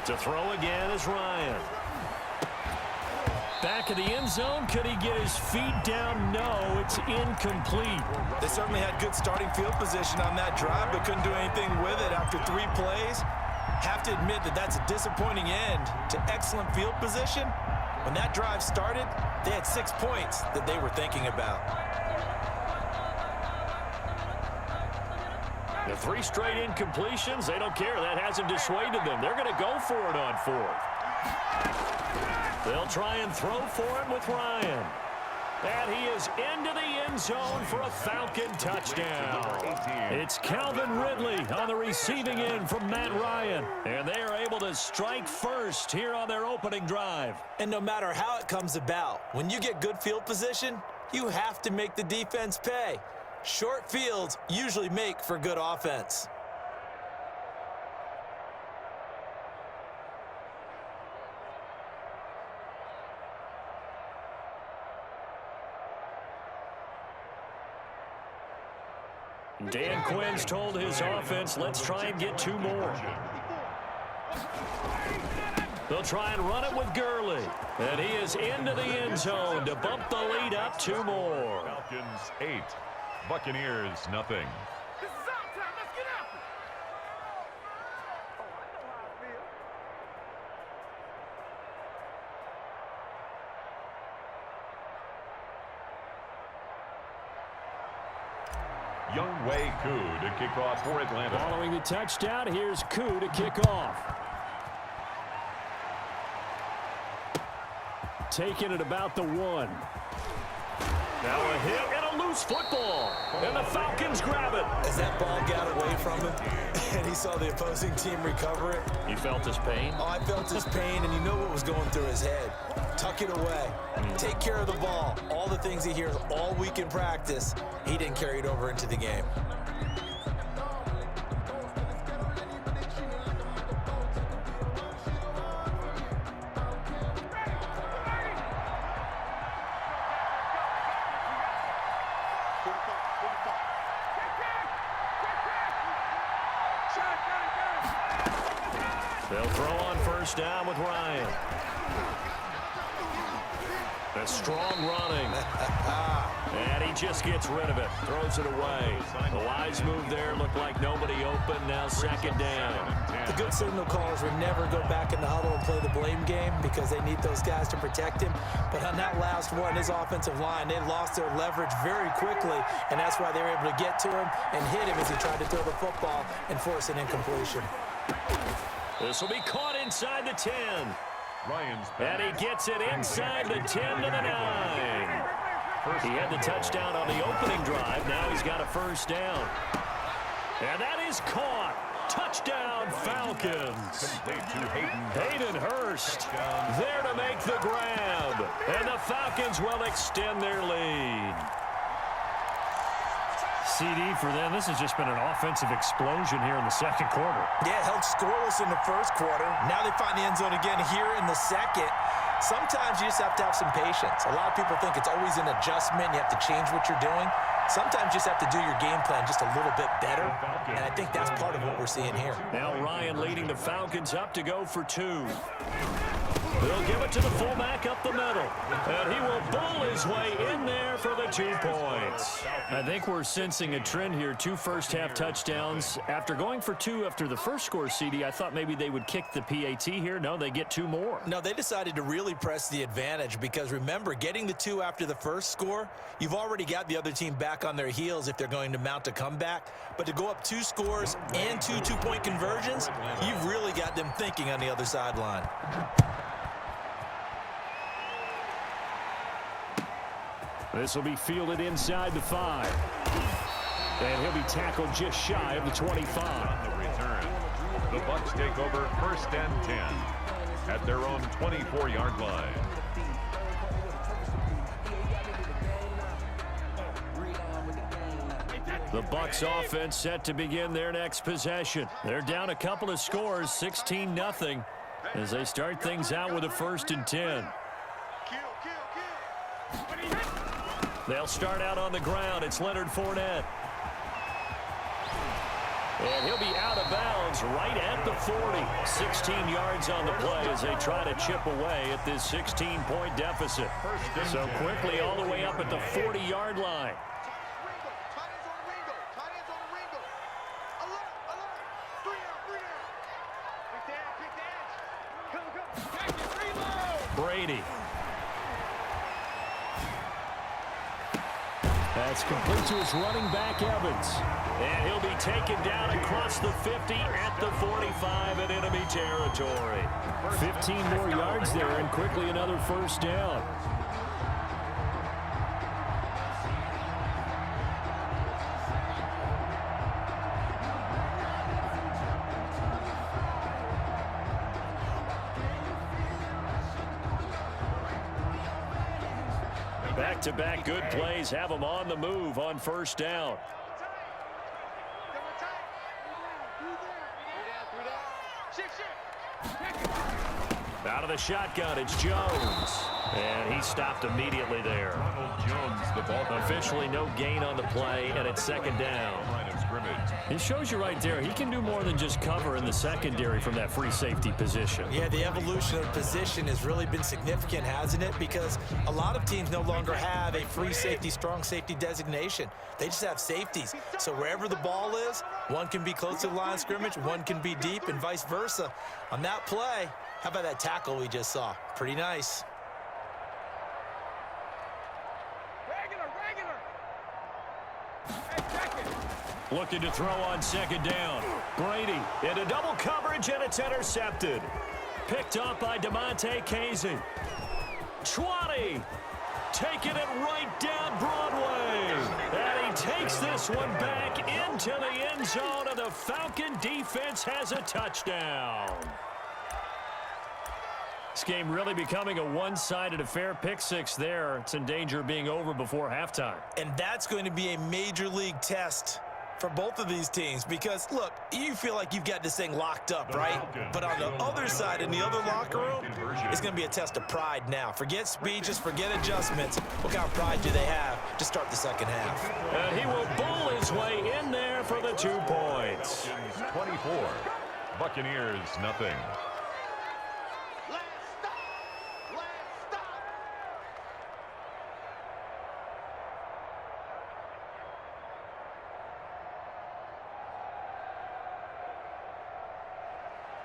To throw again is Ryan. Back of the end zone. Could he get his feet down? No, it's incomplete. They certainly had good starting field position on that drive, but couldn't do anything with it after 3 plays. Have to admit that that's a disappointing end to excellent field position. When that drive started, they had 6 points that they were thinking about. The 3 straight incompletions, they don't care. That hasn't dissuaded them. They're going to go for it on 4th. They'll try and throw for it with Ryan. And he is into the end zone for a Falcon touchdown. It's Calvin Ridley on the receiving end from Matt Ryan. And they are able to strike first here on their opening drive. And no matter how it comes about, when you get good field position, you have to make the defense pay. Short fields usually make for good offense. Dan Quinn's told his offense, let's try and get 2 more. They'll try and run it with Gurley. And he is into the end zone to bump the lead up 2 more. Falcons 8, Buccaneers nothing. Younghoe Koo to kick off for Atlanta. Following the touchdown, here's Koo to kick off. Taking it about the 1. Now a hit and a loose football. And the Falcons grab it. As that ball got away from him and he saw the opposing team recover it. You felt his pain? Oh, I felt his pain, and you know what was going through his head. Tuck it away. Take care of the ball. All the things he hears all week in practice, he didn't carry it over into the game. They'll throw on first down with Ryan. A strong running. And he just gets rid of it. Throws it away. The wise move there. Looked like nobody open. Now 2nd down. The good signal callers would never go back in the huddle and play the blame game because they need those guys to protect him. But on that last one, his offensive line, they lost their leverage very quickly, and that's why they were able to get to him and hit him as he tried to throw the football and force an incompletion. This will be caught inside the 10. Ryan's And he gets it inside the 10 to the 9. He had the touchdown on the opening drive. Now he's got a first down. And that is caught. Touchdown, Falcons. Hayden Hurst there to make the grab. And the Falcons will extend their lead. CD for them, this has just been an offensive explosion here in the 2nd quarter. Yeah, held scoreless in the 1st quarter. Now they find the end zone again here in the 2nd. Sometimes you just have to have some patience. A lot of people think it's always an adjustment. You have to change what you're doing. Sometimes you just have to do your game plan just a little bit better, and I think that's part of what we're seeing here. Now Ryan leading the Falcons up to go for 2. They'll give it to the fullback up the middle. And he will bull his way in there for the 2 points. I think we're sensing a trend here. 2 first-half touchdowns. After going for 2 after the first score, CD, I thought maybe they would kick the PAT here. No, they get 2 more. No, they decided to really press the advantage because, remember, getting the 2 after the first score, you've already got the other team back on their heels if they're going to mount a comeback. But to go up 2 scores and 2 two-point conversions, you've really got them thinking on the other sideline. This will be fielded inside the 5. And he'll be tackled just shy of the 25. On the return, the Bucs take over 1st and 10 at their own 24-yard line. The Bucs offense set to begin their next possession. They're down a couple of scores, 16-0, as they start things out with a 1st and 10. They'll start out on the ground. It's Leonard Fournette. And he'll be out of bounds right at the 40. 16 yards on the play as they try to chip away at this 16-point deficit. So quickly all the way up at the 40-yard line. Brady. That's complete to his running back, Evans. And he'll be taken down across the 50 at the 45 in enemy territory. 15 more yards there and quickly another first down. Back-to-back good plays have them on the move on first down. Out of the shotgun, it's Jones. And he stopped immediately there. Officially no gain on the play, and it's second down. It shows you right there, he can do more than just cover in the secondary from that free safety position. Yeah, the evolution of position has really been significant, hasn't it? Because a lot of teams no longer have a free safety, strong safety designation. They just have safeties. So wherever the ball is, one can be close to the line of scrimmage, one can be deep, and vice versa. On that play, how about that tackle we just saw? Pretty nice. Looking to throw on second down. Brady into double coverage, and it's intercepted. Picked up by DeMonte Casey. 20. Taking it right down Broadway. And he takes this one back into the end zone, and the Falcon defense has a touchdown. This game really becoming a one-sided affair. Pick six there. It's in danger of being over before halftime. And that's going to be a major league test for both of these teams because, look, you feel like you've got this thing locked up, right? But on the other side, in the other locker room, it's going to be a test of pride now. Forget speeches, forget adjustments. What kind of pride do they have to start the second half? And he will bull his way in there for the 2 points. 24. Buccaneers, nothing.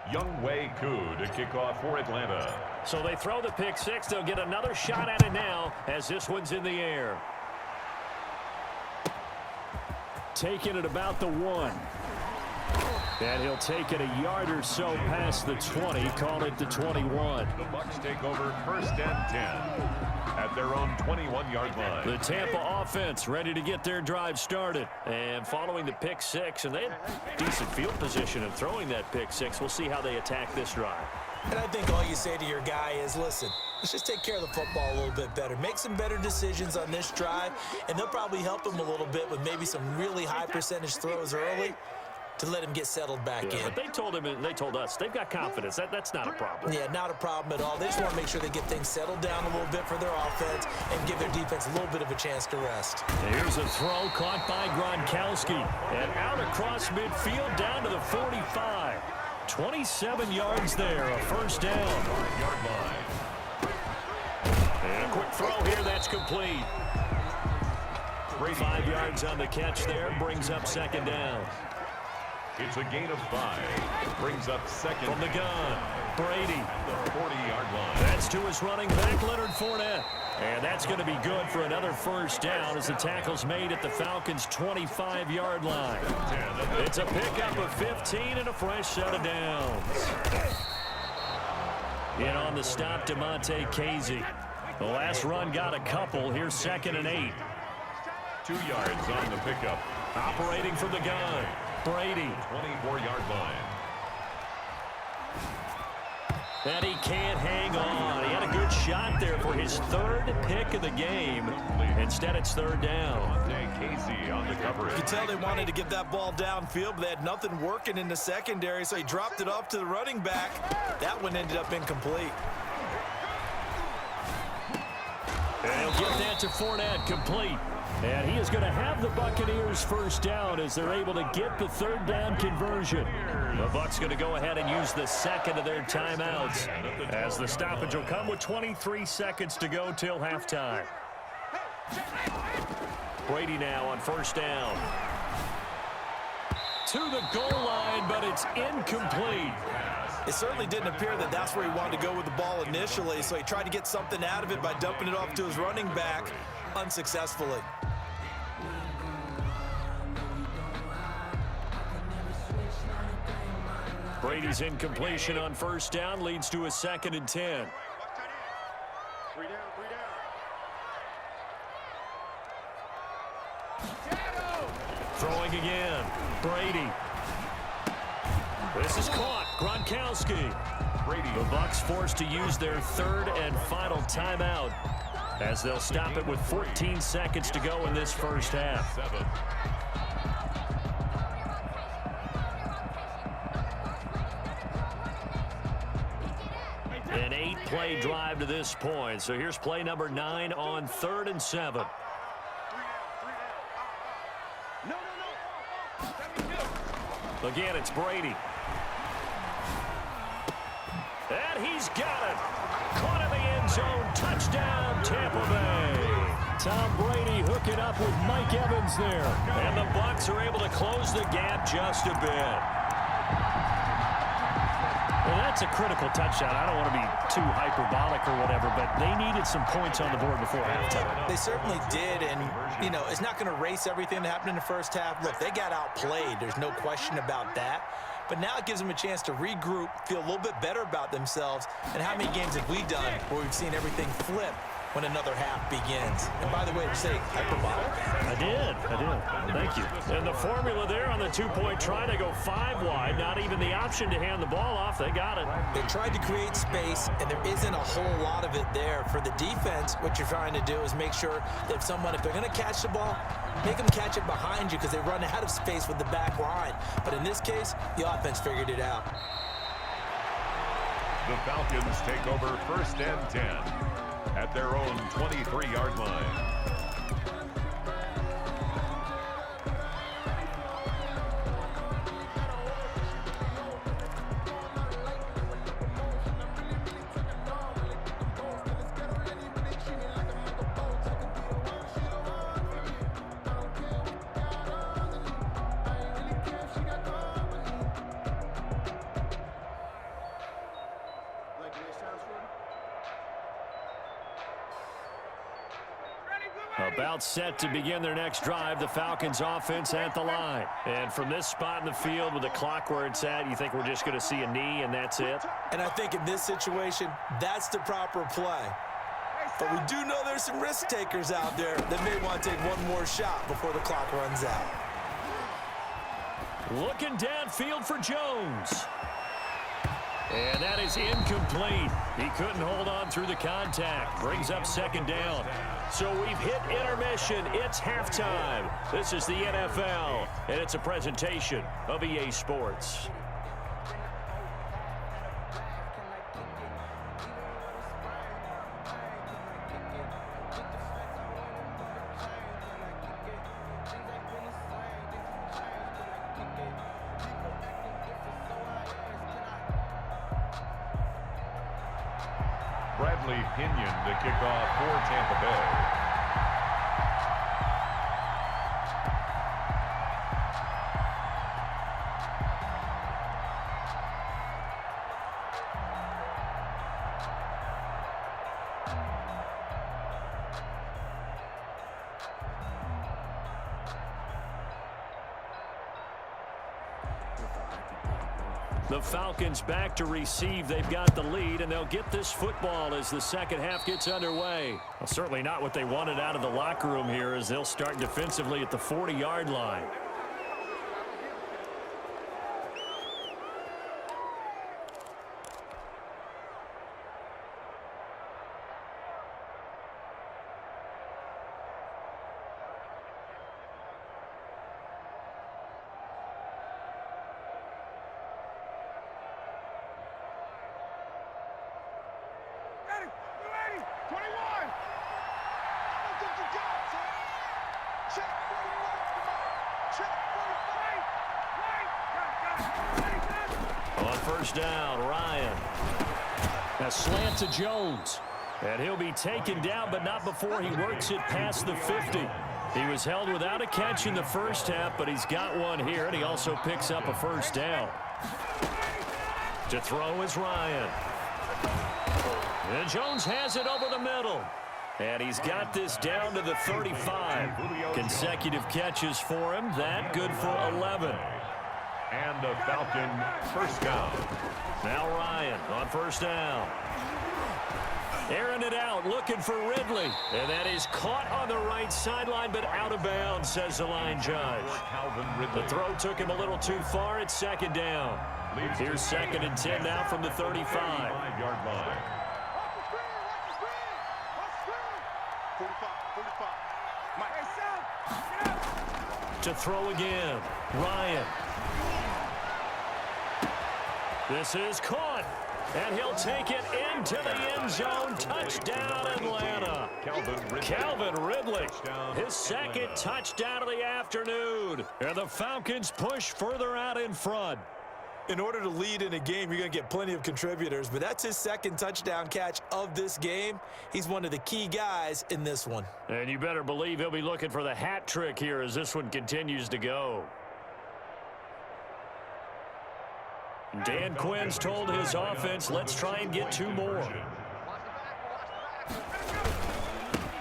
Younghoe Koo to kick off for Atlanta. So they throw the pick six. They'll get another shot at it now as this one's in the air. Taking it about the 1. And he'll take it a yard or so past the 20. Call it the 21. The Bucs take over first and 10 at their own 21-yard line. The Tampa offense ready to get their drive started. And following the pick six, and they had decent field position in throwing that pick six. We'll see how they attack this drive. And I think all you say to your guy is, listen, let's just take care of the football a little bit better. Make some better decisions on this drive, and they'll probably help him a little bit with maybe some really high percentage throws early to let him get settled back in. But they told him, and they told us, they've got confidence. That's not a problem. Yeah, not a problem at all. They just want to make sure they get things settled down a little bit for their offense and give their defense a little bit of a chance to rest. Here's a throw caught by Gronkowski. And out across midfield down to the 45. 27 yards there, a first down. 5-yard line. And a quick throw here, that's complete. 5 yards on the catch there, brings up second down. It's a gain of 5. Brings up second. From the gun, Brady. At the 40-yard line. That's to his running back, Leonard Fournette. And that's going to be good for another first down as the tackle's made at the Falcons' 25-yard line. It's a pickup of 15 and a fresh set of downs. In on the stop, DeMonte Casey. The last run got a couple. Here's 2nd and 8. 2 yards on the pickup. Operating from the gun, Brady. 24-yard line. And he can't hang on. He had a good shot there for his 3rd pick of the game. Instead, it's 3rd down. Casey on the coverage. You can tell they wanted to get that ball downfield, but they had nothing working in the secondary, so he dropped it off to the running back. That one ended up incomplete. And he'll get that to Fournette, complete. And he is going to have the Buccaneers first down as they're able to get the third down conversion. The Bucs going to go ahead and use the second of their timeouts as the stoppage will come with 23 seconds to go till halftime. Brady now on first down. To the goal line, but it's incomplete. It certainly didn't appear that that's where he wanted to go with the ball initially, so he tried to get something out of it by dumping it off to his running back unsuccessfully. Brady's incompletion on first down leads to a 2nd and 10. Throwing again. Brady. This is caught. Gronkowski. Brady. The Bucs forced to use their third and final timeout as they'll stop it with 14 seconds to go in this first half. An 8-play drive to this point. So here's play number 9 on 3rd and 7. Again, it's Brady. And he's got it. Caught in the end zone. Touchdown, Tampa Bay. Tom Brady hooking up with Mike Evans there. And the Bucs are able to close the gap just a bit. Well, that's a critical touchdown. I don't want to be too hyperbolic or whatever, but they needed some points on the board before halftime. They certainly did, and, you know, it's not going to erase everything that happened in the first half. Look, they got outplayed. There's no question about that. But now it gives them a chance to regroup, feel a little bit better about themselves. And how many games have we done where we've seen everything flip when another half begins? And by the way, did you say hyperbolic? I did. Thank you. And the formula there on the two-point try to go 5 wide. Not even the option to hand the ball off. They got it. They tried to create space, and there isn't a whole lot of it there. For the defense, what you're trying to do is make sure that if they're going to catch the ball, make them catch it behind you because they run out of space with the back line. But in this case, the offense figured it out. The Falcons take over 1st and 10 at their own 23-yard line. About set to begin their next drive, the Falcons offense at the line. And from this spot in the field with the clock where it's at, you think we're just going to see a knee and that's it? And I think in this situation, that's the proper play. But we do know there's some risk takers out there that may want to take one more shot before the clock runs out. Looking downfield for Jones. And that is incomplete. He couldn't hold on through the contact. Brings up 2nd down. So we've hit intermission. It's halftime. This is the NFL, and it's a presentation of EA Sports. Bradley Pinion to kick off for Tampa Bay. The Falcons back to receive. They've got the lead, and they'll get this football as the second half gets underway. Well, certainly not what they wanted out of the locker room here as they'll start defensively at the 40-yard line. first down, Ryan. A slant to Jones. And he'll be taken down, but not before he works it past the 50. He was held without a catch in the first half, but he's got one here, and he also picks up a first down. To throw is Ryan. And Jones has it over the middle. And he's got this down to the 35. Consecutive catches for him. That good for 11. And a Falcon first down. Now Ryan on first down. Airing it out, looking for Ridley. And that is caught on the right sideline, but out of bounds, says the line judge. The throw took him a little too far. It's second down. Here's 2nd and 10 now from the 35-yard line. To throw again, Ryan. This is caught, and he'll take it into the end zone. Touchdown, Atlanta. Calvin Ridley, his 2nd touchdown of the afternoon. And the Falcons push further out in front. In order to lead in a game, you're going to get plenty of contributors, but that's his 2nd touchdown catch of this game. He's one of the key guys in this one. And you better believe he'll be looking for the hat trick here as this one continues to go. Dan Quinn's told his offense, let's try and get 2 more.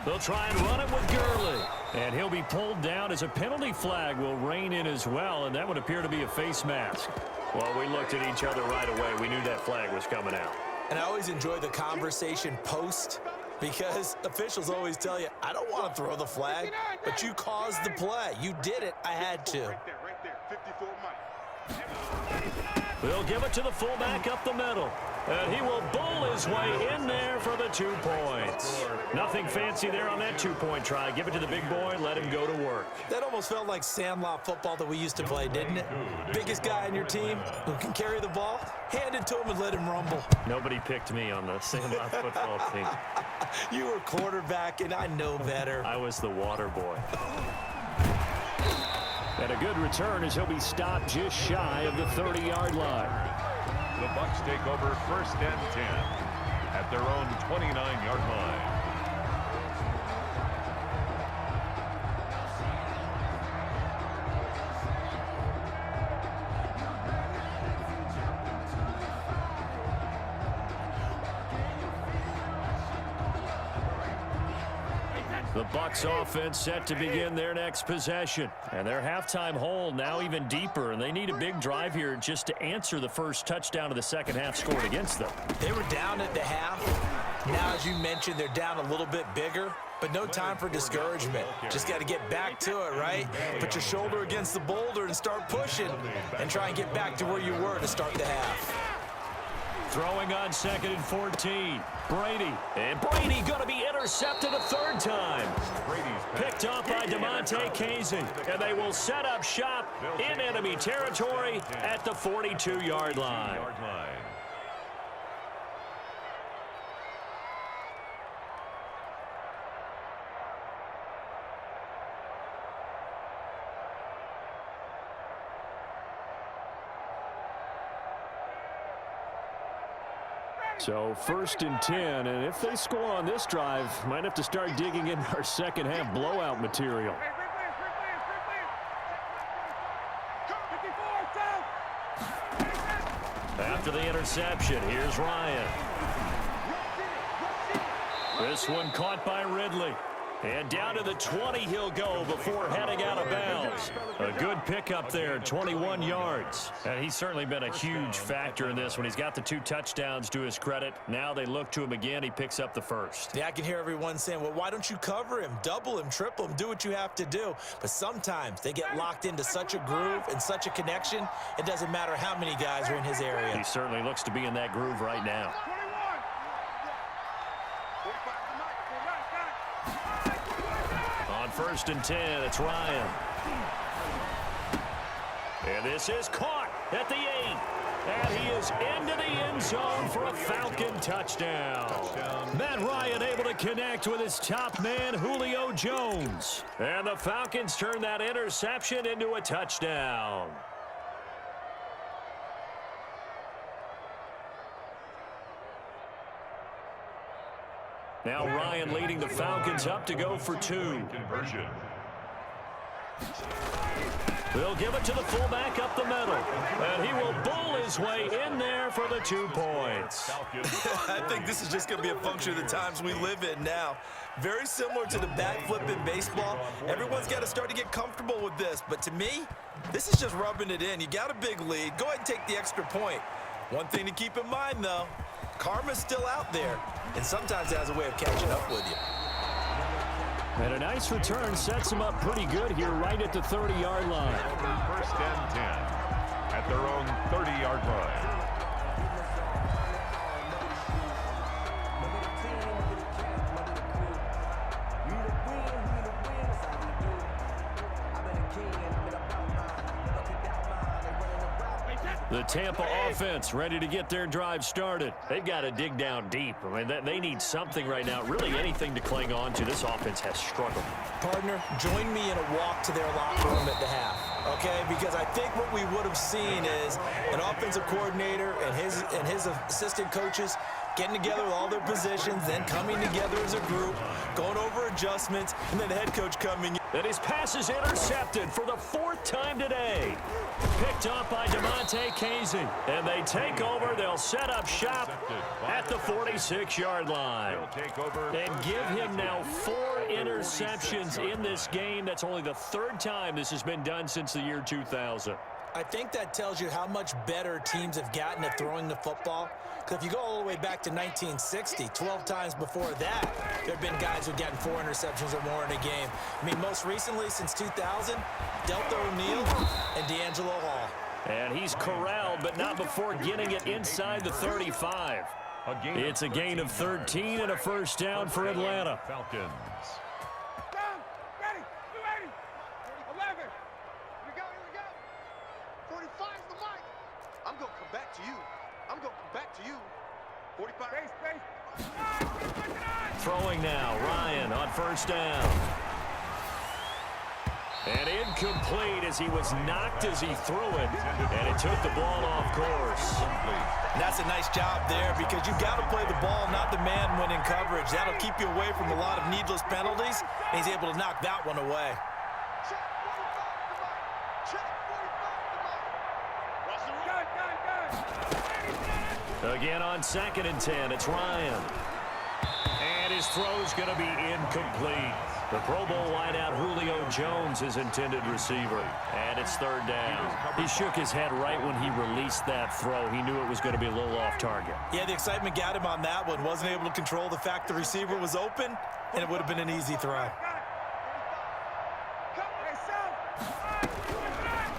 They'll try and run it with Gurley. And he'll be pulled down as a penalty flag will rein in as well, and that would appear to be a face mask. Well, we looked at each other right away. We knew that flag was coming out. And I always enjoy the conversation post because officials always tell you, I don't want to throw the flag, but you caused the play. You did it. I had to. Right there, 54 Mike. They'll give it to the fullback up the middle. And he will bowl his way in there for the 2 points. Nothing fancy there on that 2-point try. Give it to the big boy, let him go to work. That almost felt like sandlot football that we used to play, didn't it? Biggest guy on your team who can carry the ball, hand it to him and let him rumble. Nobody picked me on the sandlot football team. You were quarterback, and I know better. I was the water boy. And a good return as he'll be stopped just shy of the 30-yard line. The Bucs take over 1st and 10 at their own 29-yard line. The Bucs offense set to begin their next possession. And their halftime hole now even deeper, and they need a big drive here just to answer the first touchdown of the second half scored against them. They were down at the half. Now, as you mentioned, they're down a little bit bigger, but no time for discouragement. Just got to get back to it, right? Put your shoulder against the boulder and start pushing and try and get back to where you were to start the half. Throwing on 2nd and 14. Brady. And Brady going to be intercepted a 3rd time. Picked off by DeMonte Casey. And they will set up shop in enemy territory at the 42-yard line. So 1st and 10, and if they score on this drive, might have to start digging in our second half blowout material. After the interception, here's Ryan. This one caught by Ridley. And down to the 20 he'll go before heading out of bounds. A good pickup there, 21 yards. And he's certainly been a huge factor in this when he's got the 2 touchdowns to his credit. Now they look to him again. He picks up the first. Yeah, I can hear everyone saying, well, why don't you cover him, double him, triple him, do what you have to do. But sometimes they get locked into such a groove and such a connection, it doesn't matter how many guys are in his area. He certainly looks to be in that groove right now. On 1st and 10, it's Ryan. And this is caught at the 8. And he is into the end zone for a Falcon touchdown. Matt Ryan able to connect with his top man, Julio Jones. And the Falcons turn that interception into a touchdown. Now Ryan leading the Falcons up to go for 2. Conversion. They'll give it to the fullback up the middle. And he will bull his way in there for the 2 points. I think this is just going to be a function of the times we live in now. Very similar to the backflip in baseball. Everyone's got to start to get comfortable with this. But to me, this is just rubbing it in. You got a big lead. Go ahead and take the extra point. One thing to keep in mind, though, karma's still out there. And sometimes it has a way of catching up with you. And a nice return sets them up pretty good here right at the 30-yard line. First and 10 at their own 30-yard line. The Tampa offense ready to get their drive started. They've got to dig down deep. I mean, they need something right now, really anything to cling on to. This offense has struggled. Partner, join me in a walk to their locker room at the half, okay? Because I think what we would have seen is an offensive coordinator and his assistant coaches getting together with all their positions, then coming together as a group, going over adjustments, and then the head coach coming in. And his pass is intercepted for the 4th time today. Picked up by DeMonte Casey. And they take over. They'll set up shop at the 46-yard line. And give him now 4 interceptions in this game. That's only the 3rd time this has been done since the year 2000. I think that tells you how much better teams have gotten at throwing the football. Because if you go all the way back to 1960, 12 times before that, there have been guys who've gotten 4 interceptions or more in a game. I mean, most recently, since 2000, Delta O'Neal and D'Angelo Hall. And he's corralled, but not before getting it inside the 35. It's a gain of 13 and a first down for Atlanta. Falcons. Down, ready, 280, 11. Here we go, 45's the mic. I'm going to come back to you. I'm going to come back to you. 45. Throwing now, Ryan on first down. And incomplete as he was knocked as he threw it. And it took the ball off course. And that's a nice job there because you've got to play the ball, not the man when in coverage. That'll keep you away from a lot of needless penalties. And he's able to knock that one away. Again on 2nd and 10, it's Ryan. And his throw's going to be incomplete. The Pro Bowl wideout Julio Jones, his intended receiver. And it's 3rd down. He shook his head right when he released that throw. He knew it was going to be a little off target. Yeah, the excitement got him on that one. Wasn't able to control the fact the receiver was open, and it would have been an easy throw.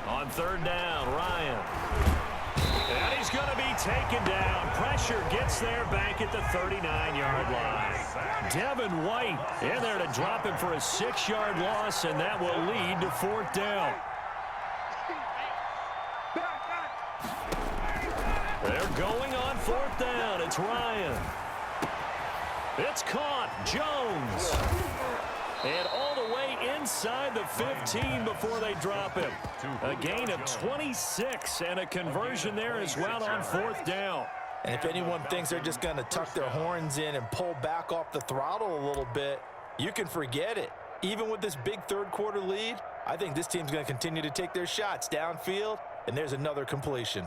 On 3rd down, Ryan. And he's going to be taken down. Pressure gets there back at the 39-yard line. Devin White in there to drop him for a 6-yard loss, and that will lead to 4th down. They're going on 4th down. It's Ryan. It's caught. Jones. And all the way inside the 15 before they drop him. A gain of 26 and a conversion there as well on 4th down. And if anyone thinks they're just going to tuck their horns in and pull back off the throttle a little bit, you can forget it. Even with this big 3rd quarter lead, I think this team's going to continue to take their shots downfield, and there's another completion.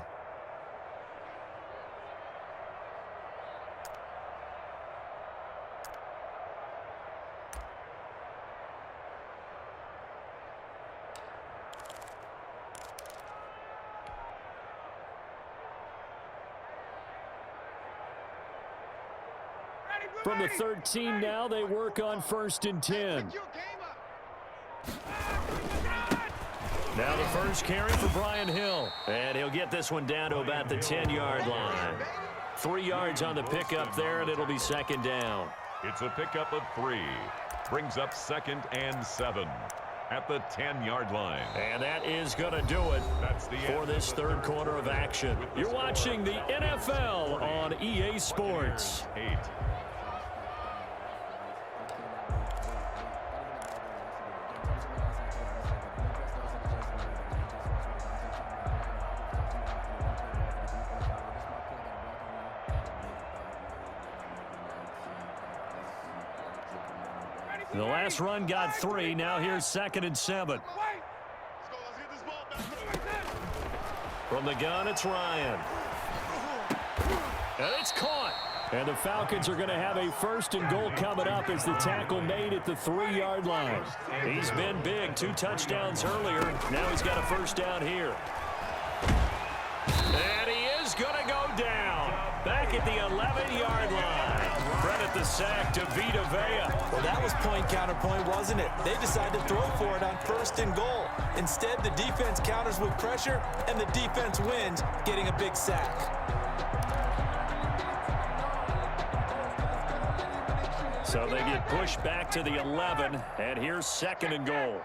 From the 13 now, they work on 1st and 10. Now the first carry for Brian Hill. And he'll get this one down to about the 10-yard line. 3 yards on the pickup there, and it'll be 2nd down. It's a pickup of 3. Brings up 2nd and 7 at the 10-yard line. And that is going to do it for this 3rd quarter of action. You're watching the NFL on EA Sports. 8. The last run got 3. Now here's 2nd and 7. From the gun, it's Ryan. And it's caught. And the Falcons are going to have a 1st and goal coming up as the tackle made at the 3-yard line. He's been big. 2 touchdowns earlier. Now he's got a 1st down here. And he is going to go down. Back at the 11-yard line. Credit the sack to Vita Vea. Well, that was point counterpoint, wasn't it? They decided to throw for it on 1st and goal. Instead, the defense counters with pressure, and the defense wins, getting a big sack. So they get pushed back to the 11, and here's 2nd and goal.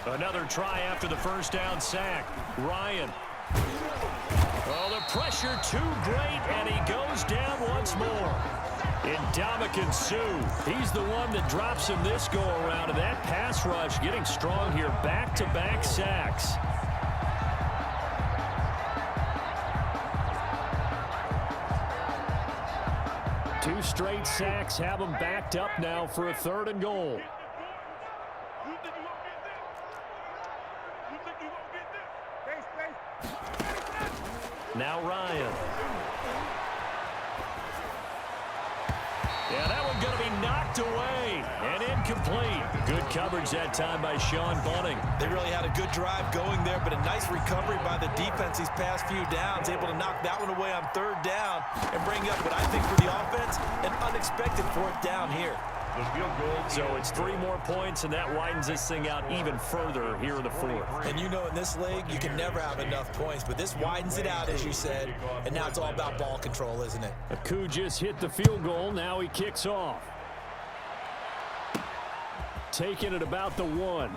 Another try after the 1st down sack. Ryan. Oh, the pressure too great, and he goes down once more. Ndamukong Suh, he's the one that drops him this go-around, and that pass rush getting strong here. Back-to-back sacks. Two straight sacks have them backed up now for a 3rd and goal. Now Ryan. Yeah, that one's going to be knocked away and incomplete. Good coverage that time by Sean Bunting. They really had a good drive going there, but a nice recovery by the defense these past few downs, able to knock that one away on 3rd down and bring up what I think for the offense, an unexpected 4th down here. The field goal. So it's 3 more points, and that widens this thing out even further here in the 4th. And you know, in this league, you can never have enough points, but this widens it out, as you said, and now it's all about ball control, isn't it? Aku just hit the field goal. Now he kicks off. Taking it about the 1.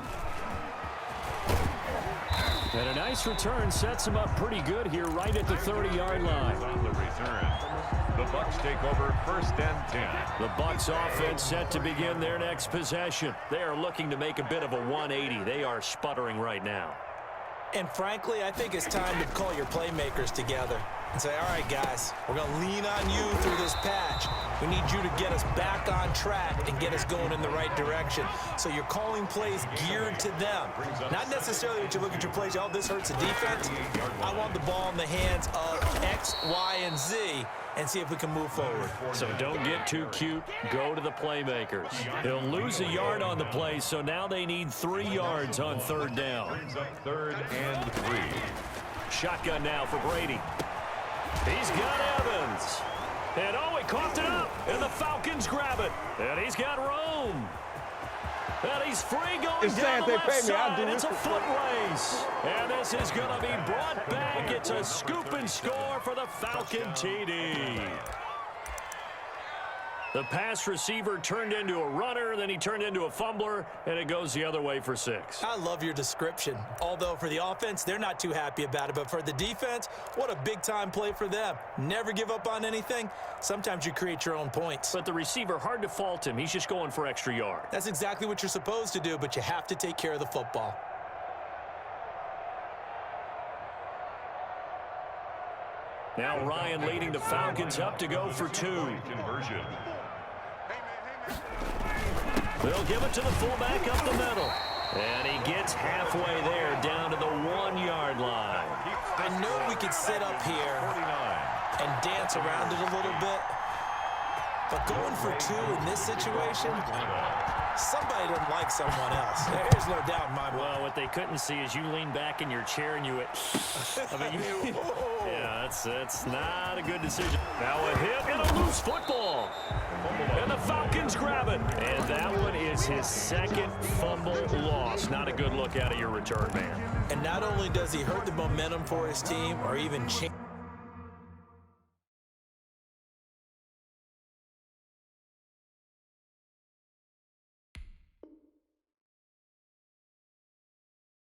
And a nice return sets him up pretty good here right at the 30-yard line. On the return, the Bucs take over 1st and 10. The Bucs offense set to begin their next possession. They are looking to make a bit of a 180. They are sputtering right now. And frankly, I think it's time to call your playmakers together and say, all right, guys, we're going to lean on you through this patch. We need you to get us back on track and get us going in the right direction. So you're calling plays geared to them. Not necessarily that you look at your plays, oh, this hurts the defense. I want the ball in the hands of X, Y, and Z and see if we can move forward. So don't get too cute. Go to the playmakers. They'll lose a yard on the play, so now they need 3 yards on 3rd down. Brings up 3rd and 3. Shotgun now for Brady. He's got Evans. And oh, he coughed it up, and the Falcons grab it. And he's got Rome. And he's free going down the left side. It's a foot race. And this is going to be brought back. It's a scoop and score for the Falcon TD. The pass receiver turned into a runner, then he turned into a fumbler, and it goes the other way for 6. I love your description. Although for the offense, they're not too happy about it. But for the defense, what a big-time play for them. Never give up on anything. Sometimes you create your own points. But the receiver, hard to fault him. He's just going for extra yards. That's exactly what you're supposed to do, but you have to take care of the football. Now Ryan leading the Falcons up to go for 2. Conversion. They'll give it to the fullback up the middle. And he gets halfway there down to the 1-yard line. I know we could sit up here and dance around it a little bit, but going for 2 in this situation, somebody doesn't like someone else. There's no doubt in my mind. Well, what they couldn't see is you lean back in your chair and you went, I mean, yeah, that's not a good decision. Now a hit and a loose football. And the Falcons grab it. And that one is his 2nd fumble loss. Not a good look out of your return man. And not only does he hurt the momentum for his team or even change